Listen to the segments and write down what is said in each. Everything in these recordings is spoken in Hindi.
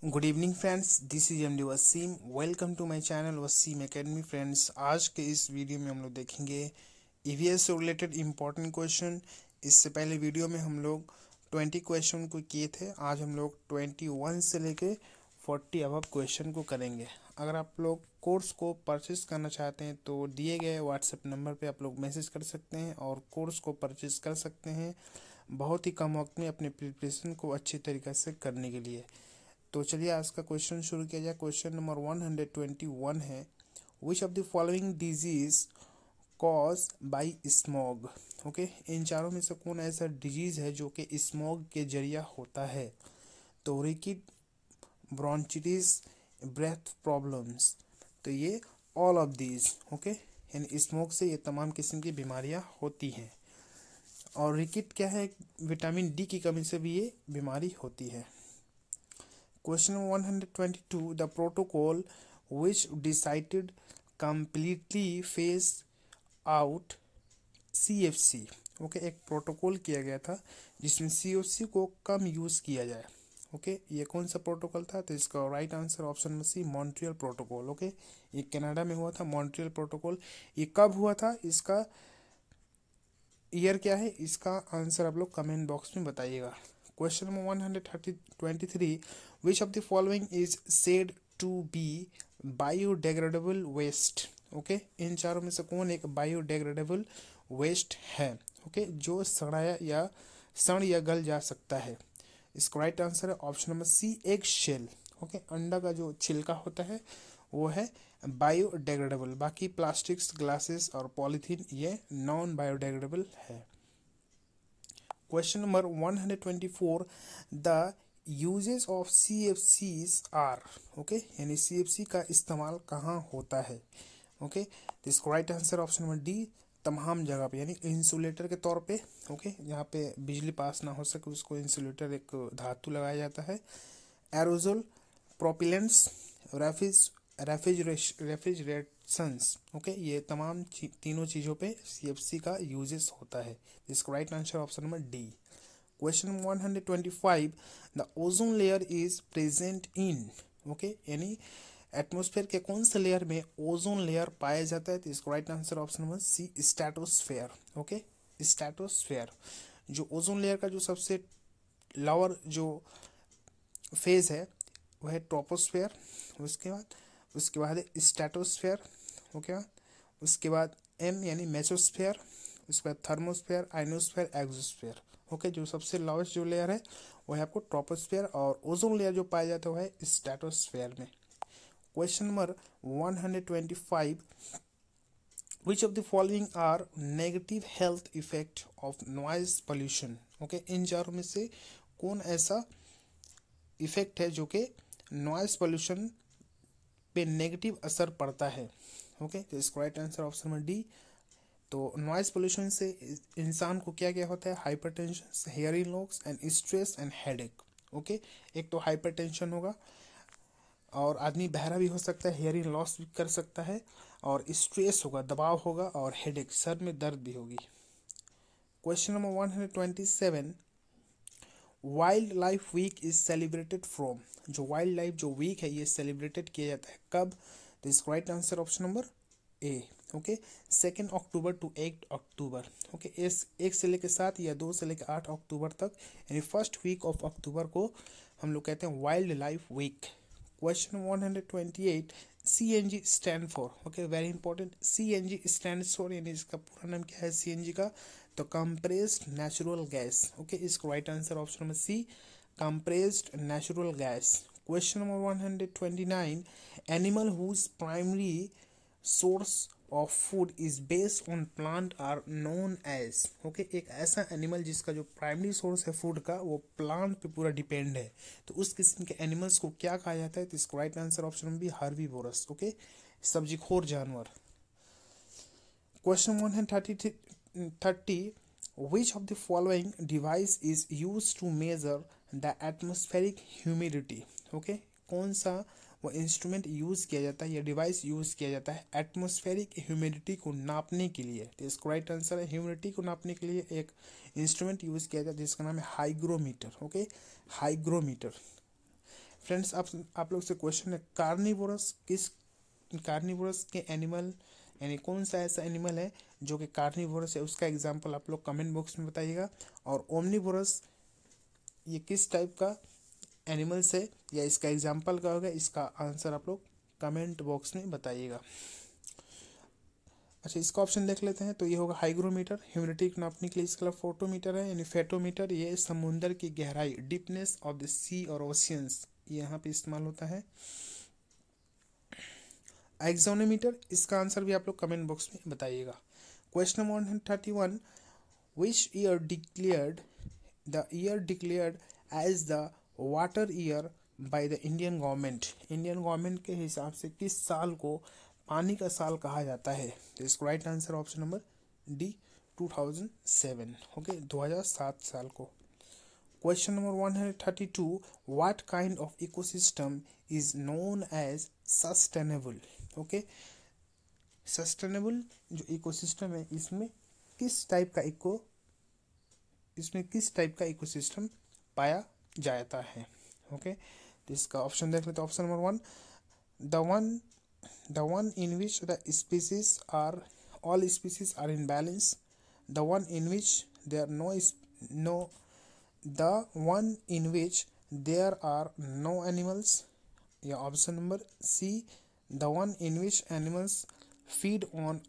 Good evening friends, this is MD Wasim. Welcome to my channel Wasim academy. Friends, आज के इस वीडियो में हम लोग देखेंगे ईवीएस से रिलेटेड इम्पोर्टेंट क्वेश्चन। इससे पहले वीडियो में हम लोग 20 क्वेश्चन को किए थे। आज हम लोग 21 से लेके 40 अबव क्वेश्चन को करेंगे। अगर आप लोग कोर्स को परचेस करना चाहते हैं तो दिए गए व्हाट्सएप नंबर पे आप लोग मैसेज कर सकते हैं और कोर्स को परचेस कर सकते हैं बहुत ही कम वक्त में अपने प्रिपरेशन को अच्छी तरीके से करने के लिए। तो चलिए आज का क्वेश्चन शुरू किया जाए। क्वेश्चन नंबर 121 है, which of the following disease cause by smog. Okay, इन चारों में से कौन ऐसा डिजीज है जो कि स्मॉग के जरिया होता है? तो रिकिट, ब्रोंचिटिस, ब्रेथ प्रॉब्लम्स। तो ये ऑल ऑफ दीज। ओके, यानी स्मोक से ये तमाम किस्म की बीमारियां होती हैं। और रिकिट क्या है? विटामिन डी की कमी से भी ये बीमारी होती है। Question 122, the protocol which decided completely phase out CFC। Okay, एक प्रोटोकॉल किया गया था जिसमें CFC को कम यूज़ किया जाए। ओके, ये कौन सा प्रोटोकॉल था? तो इसका राइट आंसर ऑप्शन में सी, मॉन्ट्रियल प्रोटोकॉल। ओके, ये कनाडा में हुआ था मॉन्ट्रियल प्रोटोकॉल। ये कब हुआ था, इसका ईयर क्या है, इसका आंसर आप लोग कमेंट बॉक्स में बताइएगा। Question number 123, which of the following is said to be biodegradable waste. Okay, इन चारों में से कौन एक बायोडिग्रेडेबल वेस्ट है? ओके, जो सड़ या गल जा सकता है। इसका राइट आंसर है option number C, egg shell. Okay, अंडा का जो छिलका होता है वो है बायोडिग्रेडेबल। बाकी प्लास्टिक्स, ग्लासेस और पॉलीथीन ये नॉन बायोडिग्रेडेबल है। Question number 124, the uses of CFCs are. Okay, यानी CFC का इस्तेमाल कहाँ होता है? ओके, तो इसका right answer option number D, तमाम जगह पे, यानी इंसुलेटर के तौर पे। ओके, जहाँ पे बिजली पास ना हो सके उसको इंसुलेटर, एक धातु लगाया जाता है। एरोजोल, प्रोपिलेंट्स, रेफ्रिजरेशंस। ओके, ये तमाम तीनों चीज़ों पे CFC का यूजेस होता है। इसका right answer option number D. Question 125, the ozone layer is present in. Okay, यानी एटमॉस्फेयर के कौन से लेयर में ओजोन लेयर पाया जाता है? तो इसका right answer option number C, stratosphere. Okay, stratosphere. जो ओजोन लेयर का जो सबसे लोअर जो फेज है वह है ट्रोपोस्फेयर। उसके बाद है स्ट्रेटोस्फेयर। ओके, उसके बाद एम यानी मेसोस्फेयर, उसके बाद थर्मोस्फेयर, आइनोस्फेयर, एक्सोस्फेयर। ओके, जो सबसे लोवेस्ट जो लेयर है वो है आपको ट्रोपोस्फेयर, और ओजोन लेयर जो पाया जाता है वो है स्ट्रेटोस्फेयर में। Question number 125, which of the following are negative health effect of noise pollution. Okay, इन चारों में से कौन ऐसा इफेक्ट है जो कि नॉइज पोल्यूशन पे नेगेटिव असर पड़ता है? ओके, तो इसका right answer option number D. तो नॉइज पोल्यूशन से इंसान को क्या क्या होता है? Hypertension, hearing loss and stress and headache. Okay, एक तो हाइपरटेंशन होगा और आदमी बहरा भी हो सकता है, हियरिंग लॉस भी कर सकता है, और स्ट्रेस होगा, दबाव होगा, और हेडेक, सर में दर्द भी होगी। Question number 127, wild life week is celebrated from. जो वाइल्ड लाइफ जो वीक है ये सेलिब्रेटेड किया जाता है कब? तो इसका right answer option number A. Okay, 2 October to 8 October. Okay, एक से लेकर 7 या 2 से लेकर 8 अक्टूबर तक, यानी फर्स्ट वीक ऑफ अक्टूबर को हम लोग कहते हैं wild life week. Question 128, CNG stand for. Okay, very important, CNG stand for, यानी इसका पूरा नाम क्या है CNG का? तो कंप्रेस्ड नेचुरल गैस। ओके, इसका right answer option number C, compressed natural gas. Question number 129, animal whose primary source of food is based on plant are known as. Okay, एक ऐसा एनिमल जिसका जो प्राइमरी सोर्स है फूड का वो प्लांट पे पूरा डिपेंड है, तो उस किस्म के एनिमल्स को क्या कहा जाता है? तो इसका right answer option number B, herbivorous. Okay, सब्जीखोर जानवर। Question 130, which of the following device is used to measure the atmospheric humidity। Okay, कौन सा वो इंस्ट्रूमेंट यूज़ किया जाता है या डिवाइस यूज़ किया जाता है एटमॉस्फेरिक ह्यूमिडिटी को नापने के लिए? तो इसका राइट आंसर है, ह्यूमिडिटी को नापने के लिए एक इंस्ट्रूमेंट यूज़ किया जाता है जिसका नाम है हाइग्रोमीटर। Okay, hygrometer. फ्रेंड्स आप लोग से क्वेश्चन है, कार्निवोरस के एनिमल यानी कौन सा ऐसा एनिमल है जो कि कार्निवोरस है, उसका एग्जाम्पल आप लोग कमेंट बॉक्स में बताइएगा। और ओमनिवोरस ये किस टाइप का एनिमल्स है या इसका एग्जाम्पल क्या होगा, इसका आंसर आप लोग कमेंट बॉक्स में बताइएगा। अच्छा, इसका ऑप्शन देख लेते हैं। तो ये होगा हाइग्रोमीटर, ह्यूमिडिटी को नापने के लिए। इसका मतलब फोटोमीटर है, यानी फेटोमीटर ये समुद्र की गहराई, डीपनेस ऑफ द सी और ओशियंस, यहाँ पे इस्तेमाल होता है। एक्सोनोमीटर, इसका आंसर भी आप लोग कमेंट बॉक्स में बताइएगा। Question 131, which year declared as the water year by the Indian government. Indian government के हिसाब से किस साल को पानी का साल कहा जाता है? तो इसका right answer option number D 2007। Okay, 2007 साल को। Question number 132, what kind of ecosystem is known as sustainable. Okay, sustainable जो इकोसिस्टम है इसमें किस टाइप का इकोसिस्टम पाया जाता है? ओके, तो इसका ऑप्शन देख लेते हैं। Option number 1, the one in which the species are all species are in balance, the one in which there are the one in which there are no animals, या option number C, the one in which animals feed on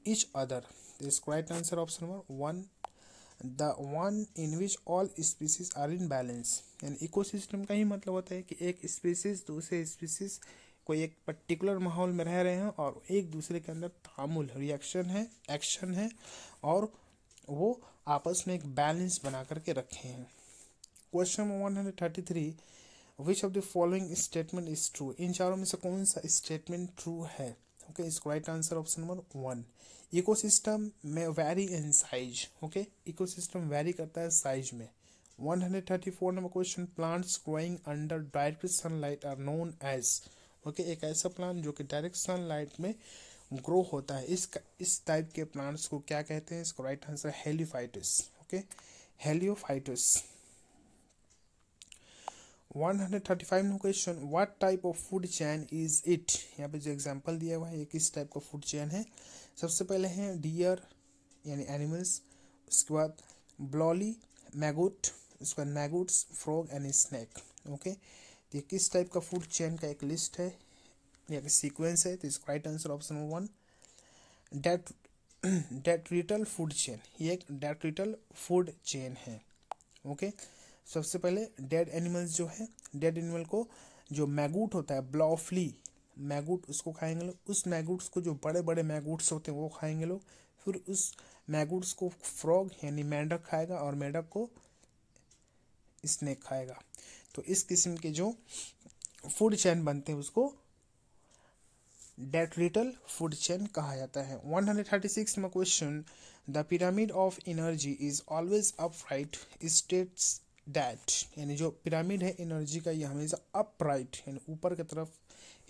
each other। इसका right answer option number 1, the one in which all species are in balance. यानी इकोसिस्टम का ही मतलब होता है कि एक स्पीसीज दूसरे स्पीसीज कोई एक पर्टिकुलर माहौल में रह रहे हैं और एक दूसरे के अंदर तामुल एक्शन है और वो आपस में एक बैलेंस बना करके रखे हैं। Question 133, which of the following statement is true. इन चारों में से कौन सा स्टेटमेंट ट्रू है? ओके, इसका right answer option number 1, ecosystem में vary in size. Okay, ecosystem vary करता है साइज में। 134 number question, plants growing under direct sunlight are known as. Okay, एक ऐसा प्लांट जो कि डायरेक्ट सनलाइट में ग्रो होता है, इस टाइप के प्लांट्स को क्या कहते हैं? इसका right answer heliophytes. Okay, heliophytes. 135 number question, what type of food chain is it. यहाँ पे जो एग्जांपल दिया हुआ है ये किस टाइप का फूड चेन है? सबसे पहले है डियर यानी एनिमल्स, उसके बाद ब्लॉली, मैगूट, उसके बाद मैगूट्स, फ्रॉग एंड स्नैक। ओके, तो ये किस टाइप का फूड चेन का एक लिस्ट है या सीक्वेंस है? तो इसका right answer option number 1, detrital food chain. ये एक डेट्रिटल फूड चेन है। ओके, सबसे पहले डेड एनिमल्स जो है, डेड एनिमल को जो मैगूट होता है, ब्लॉफली मैगूट, उसको खाएंगे लोग। उस मैगूट्स को जो बड़े बड़े मैगूट्स होते हैं वो खाएंगे लोग। फिर उस मैगूट्स को फ्रॉग यानी मेंढक खाएगा और मेंढक को स्नेक खाएगा। तो इस किस्म के जो फूड चेन बनते हैं उसको डेट्रिटल फूड चेन कहा जाता है। 136 में question, the pyramid of energy is always upright states that. यानी जो पिरामिड है एनर्जी का ये हमेशा अपराइट यानी ऊपर की तरफ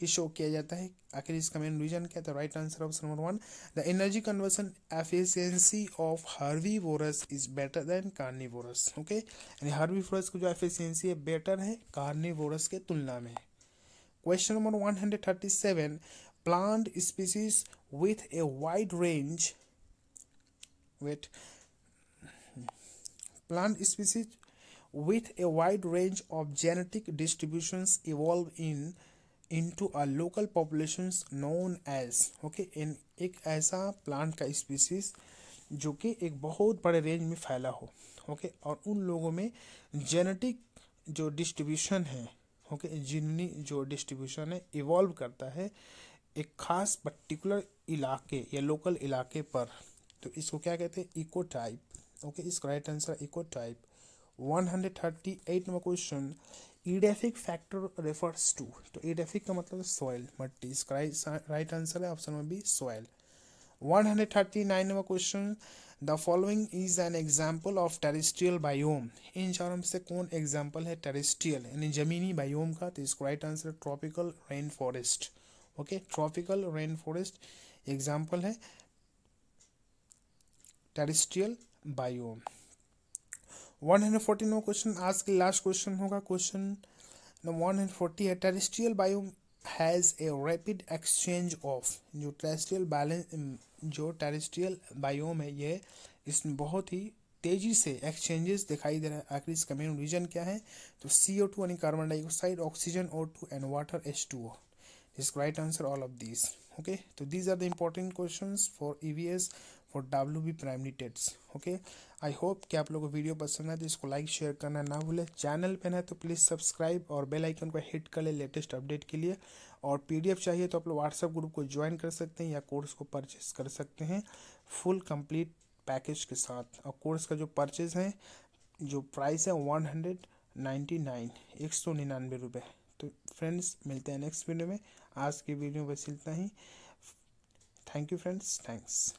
ही शो किया जाता है। आखिर इसका मेन रीजन क्या था? Right answer option number 1, the energy conversion efficiency of herbivorous is better than carnivorous. Okay, यानी हर्बीवोरस की जो एफिशिएंसी है बेटर है कार्निवोरस के तुलना में। Question number 137, plant species with a wide range of genetic distributions evolve into a local populations known as। Okay, इन एक ऐसा प्लांट का स्पीसीज जो कि एक बहुत बड़े रेंज में फैला हो। ओके, और उन लोगों में जेनेटिक जो डिस्ट्रीब्यूशन है, ओके, जिननी जो डिस्ट्रीब्यूशन है इवॉल्व करता है एक खास पर्टिकुलर इलाके या लोकल इलाके पर। तो इसको क्या कहते हैं? इकोटाइप। ओके, इसका right answer ecotype. 138 number question, edaphic factor refers to. तो ईडेफिक का मतलब सॉइल, मट्टी। इसका राइट आंसर है option number B, soil. 139 number question, the following is an example of terrestrial biome. इन चारों में से कौन एग्जाम्पल है टेरेस्ट्रियल यानी जमीनी बायोम का? तो इसका right answer tropical rain forest. Okay, tropical rain forest example है टेरेस्ट्रियल बायोम। 114 क्वेश्चन आज के लास्ट क्वेश्चन होगा, क्वेश्चन नंबर 140 है terrestrial biome has a rapid exchange of. जो टेरेस्ट्रियल बायोम है ये इसमें बहुत ही तेजी से एक्सचेंजेस दिखाई दे रहा है। आखिर इसका मेन रीजन क्या है? तो CO2 यानी carbon dioxide, oxygen O2 and water H2O। इस right answer all of this. Okay, तो these are the important questions for EVS for WB primary TETs. Okay, I hope कि आप लोगों को वीडियो पसंद है तो इसको लाइक शेयर करना ना भूलें। चैनल पे ना तो प्लीज़ सब्सक्राइब और बेल आइकन को हिट कर ले लेटेस्ट अपडेट के लिए। और PDF चाहिए तो आप लोग व्हाट्सएप ग्रुप को ज्वाइन कर सकते हैं या कोर्स को परचेस कर सकते हैं फुल कंप्लीट पैकेज के साथ। और कोर्स का जो परचेज है, जो प्राइस है 199 199 तो फ्रेंड्स मिलते हैं नेक्स्ट वीडियो में। आज की वीडियो बस इतना ही। Thank you friends, thanks.